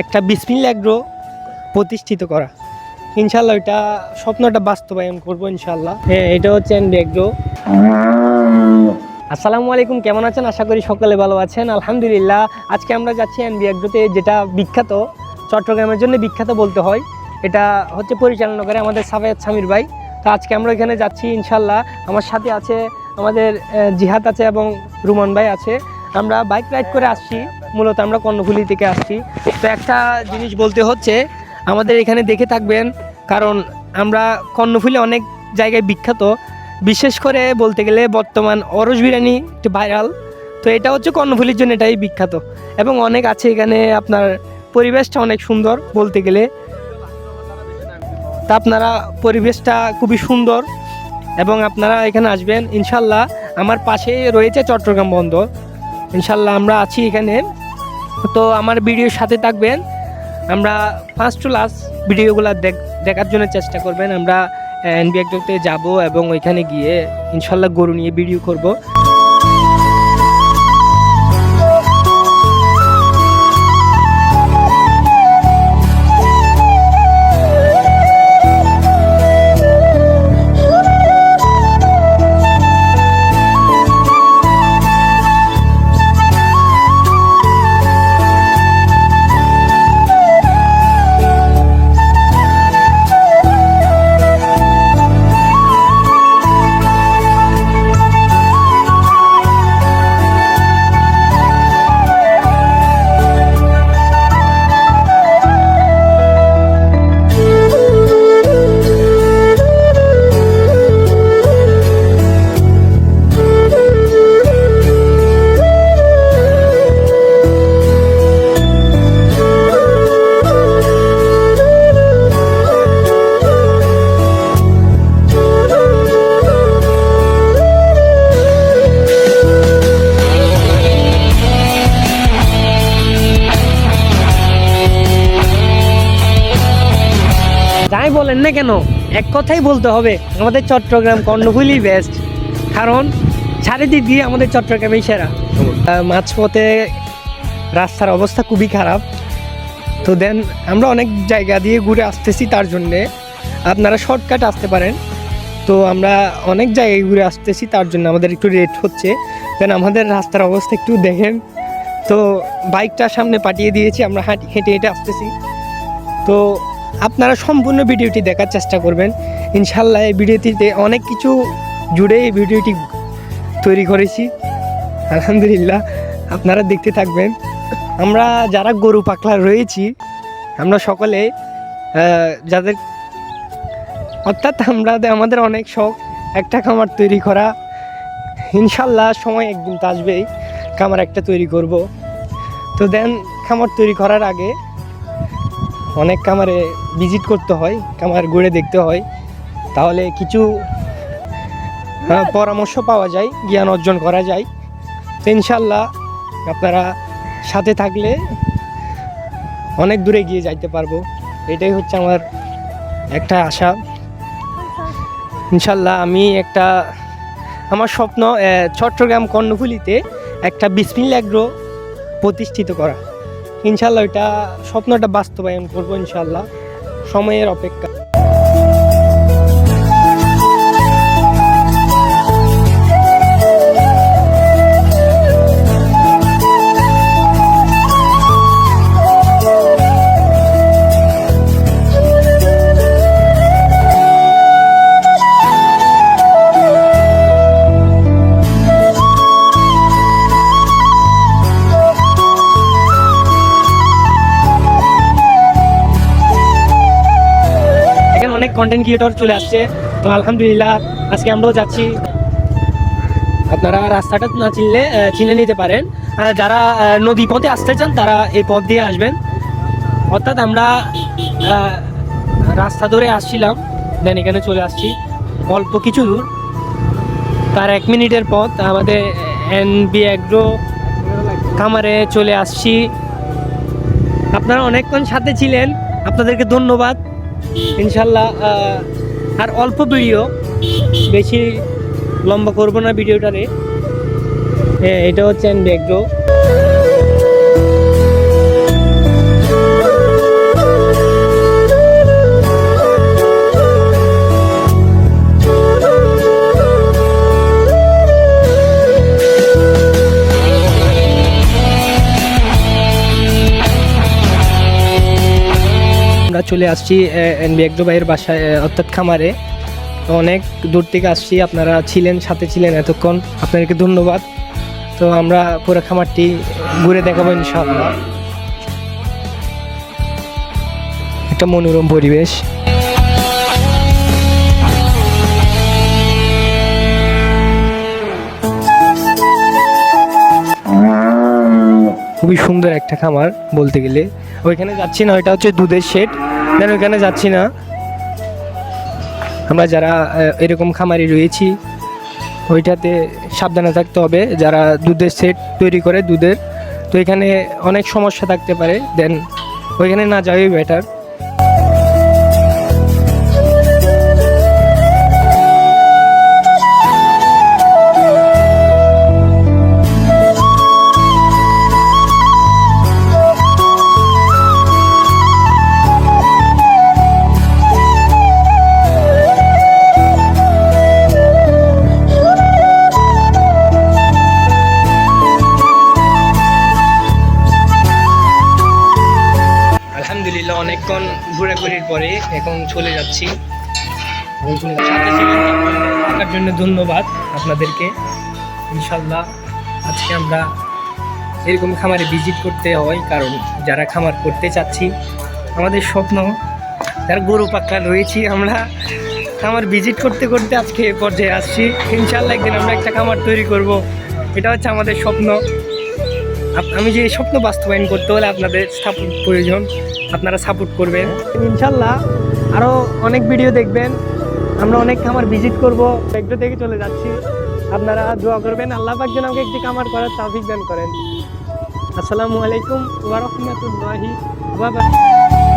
একটা বিসমিল্লাহ এগ্রো প্রতিষ্ঠিত করা। ইনশাল্লাহ এটা স্বপ্নটা বাস্তবায়ন করবো ইনশাল্লাহ। হ্যাঁ, এটা হচ্ছে এনবি এগ্রো। আসসালামু আলাইকুম, কেমন আছেন? আশা করি সকলে ভালো আছেন। আলহামদুলিল্লাহ। আজকে আমরা যাচ্ছি এনবি এগ্রোতে, যেটা বিখ্যাত, চট্টগ্রামের জন্য বিখ্যাত বলতে হয়। এটা হচ্ছে পরিচালনা করে আমাদের সাফায়াত সামির ভাই। তো আজকে আমরা এখানে যাচ্ছি ইনশাল্লাহ। আমার সাথে আছে আমাদের জিহাদ আছে এবং রুমান ভাই আছে। আমরা বাইক রাইড করে আসছি, মূলত আমরা কর্ণফুলী থেকে আসছি। তো একটা জিনিস বলতে হচ্ছে, আমাদের এখানে দেখে থাকবেন, কারণ আমরা কর্ণফুলী অনেক জায়গায় বিখ্যাত। বিশেষ করে বলতে গেলে বর্তমান অরস বিরিয়ানি একটু ভাইরাল। তো এটা হচ্ছে কর্ণফুলীর জন্য এটাই বিখ্যাত, এবং অনেক আছে এখানে। আপনার পরিবেশটা অনেক সুন্দর বলতে গেলে। তা আপনারা পরিবেশটা খুবই সুন্দর, এবং আপনারা এখানে আসবেন ইনশাল্লাহ। আমার পাশে রয়েছে চট্টগ্রাম বন্দর, ইনশাল্লাহ আমরা আছি এখানে। তো আমার ভিডিওর সাথে থাকবেন, আমরা ফার্স্ট টু লাস্ট ভিডিওগুলো দেখার জন্য চেষ্টা করবেন। আমরা এনবি এগ্রোতে যাব এবং ওইখানে গিয়ে ইনশাল্লাহ গরু নিয়ে ভিডিও করব। যাই বলেন না কেন, এক কথাই বলতে হবে, আমাদের চট্টগ্রাম কর্ণফুলী বেস্ট। কারণ চারিদিক দিয়ে আমাদের চট্টগ্রামেই সেরা। মাঝপথে রাস্তার অবস্থা খুবই খারাপ। তো দেন আমরা অনেক জায়গা দিয়ে ঘুরে আসতেছি, তার জন্যে আপনারা শর্টকাট আসতে পারেন। তো আমরা অনেক জায়গায় ঘুরে আসতেছি, তার জন্য আমাদের একটু রেট হচ্ছে। দেন আমাদের রাস্তার অবস্থা একটু দেখেন। তো বাইকটা সামনে পাঠিয়ে দিয়েছি, আমরা হেঁটে হেঁটে আসতেছি। তো আপনারা সম্পূর্ণ ভিডিওটি দেখার চেষ্টা করবেন ইনশাল্লাহ। এই ভিডিওটিতে অনেক কিছু জুড়ে এই ভিডিওটি তৈরি করেছি আলহামদুলিল্লাহ। আপনারা দেখতে থাকবেন। আমরা যারা গরু পাকলা রয়েছি, আমরা সকলে যাদের, অর্থাৎ আমাদের অনেক শখ একটা খামার তৈরি করা। ইনশাল্লাহ সময় একদিন তো আসবেই, খামার একটা তৈরি করব। তো দেন খামার তৈরি করার আগে অনেক খামারে ভিজিট করতে হয়, খামার ঘুরে দেখতে হয়, তাহলে কিছু পরামর্শ পাওয়া যায়, জ্ঞান অর্জন করা যায়। তো ইনশাল্লাহ আপনারা সাথে থাকলে অনেক দূরে গিয়ে যাইতে পারবো, এটাই হচ্ছে আমার একটা আশা ইনশাল্লাহ। আমার স্বপ্ন চট্টগ্রাম কর্ণফুলীতে একটা বিসমিল্লাহ এগ্রো প্রতিষ্ঠিত করা। ইনশাল্লাহ এটা স্বপ্নটা বাস্তবায়ন করবো ইনশাল্লাহ, সময়ের অপেক্ষা। অনেক কন্টেন্ট ক্রিয়েটর চলে আসছে। তো আলহামদুলিল্লাহ আজকে আমরাও যাচ্ছি। আপনারা রাস্তাটা না চিনে নিতে পারেন। যারা নদী পথে আসতে চান তারা এই পথ দিয়ে আসবেন। অর্থাৎ আমরা রাস্তা ধরে আসছিলাম, দেন এখানে চলে আসছি অল্প কিছু দূর, তার 1 মিনিটের পথ। আমাদের এনবি এগ্রো খামারে চলে আসছি। আপনারা অনেকক্ষণ সাথে ছিলেন, আপনাদেরকে ধন্যবাদ ইনশাল্লাহ। আর অল্প ভিডিও, বেশি লম্বা করবো না ভিডিওটারে। এটা হচ্ছে এনবি এগ্রো। চলে আসছি এনবি এগ্রো ভাইয়ের বাসায় অর্থাৎ খামারে। তো অনেক দূর থেকে আসছি, আপনারা ছিলেন, সাথে ছিলেন এতক্ষণ, আপনাদেরকে ধন্যবাদ। তো আমরা পুরো খামারটি ঘুরে দেখাবো ইনশাআল্লাহ। একটা মনোরম পরিবেশ। খুবই সুন্দর একটা খামার বলতে গেলে। ওইখানে যাচ্ছি না, ওইটা হচ্ছে দুধের শেড, দেন ওইখানে যাচ্ছি না। আমরা যারা এরকম খামারি রয়েছি ওইটাতে সাবধানে থাকতে হবে, যারা দুধের সেট তৈরি করে দুধের। তো এখানে অনেক সমস্যা থাকতে পারে, দেন ওইখানে না যাওয়াই বেটার। আলহামদুলিল্লাহ অনেকক্ষণ ঘোরাঘুরির পরে এখন চলে যাচ্ছি। সাথে ছিলেন থাকার জন্য ধন্যবাদ আপনাদেরকে। ইনশাল্লাহ আজকে আমরা এরকম খামারে ভিজিট করতে হয়, কারণ যারা খামার করতে চাচ্ছি, আমাদের স্বপ্ন, যারা গরু পাক্কা রয়েছি, আমরা খামার ভিজিট করতে করতে আজকে এ পর্যায়ে আসছি। ইনশাল্লাহ একদিন আমরা একটা খামার তৈরি করব, এটা হচ্ছে আমাদের স্বপ্ন। আমি যে স্বপ্ন বাস্তবায়ন করতে হলে আপনাদের সাপোর্ট প্রয়োজন, আপনারা সাপোর্ট করবেন। ইনশাল্লাহ আরও অনেক ভিডিও দেখবেন, আমরা অনেক খামার ভিজিট করব। এগ্রো থেকে চলে যাচ্ছি, আপনারা দোয়া করবেন আল্লাহ পাক যেন আমাকে একটি খামার করার তৌফিক দান করেন। আসসালামু আলাইকুম ওয়া রাহমাতুল্লাহি ওয়া বারাকাতুহু।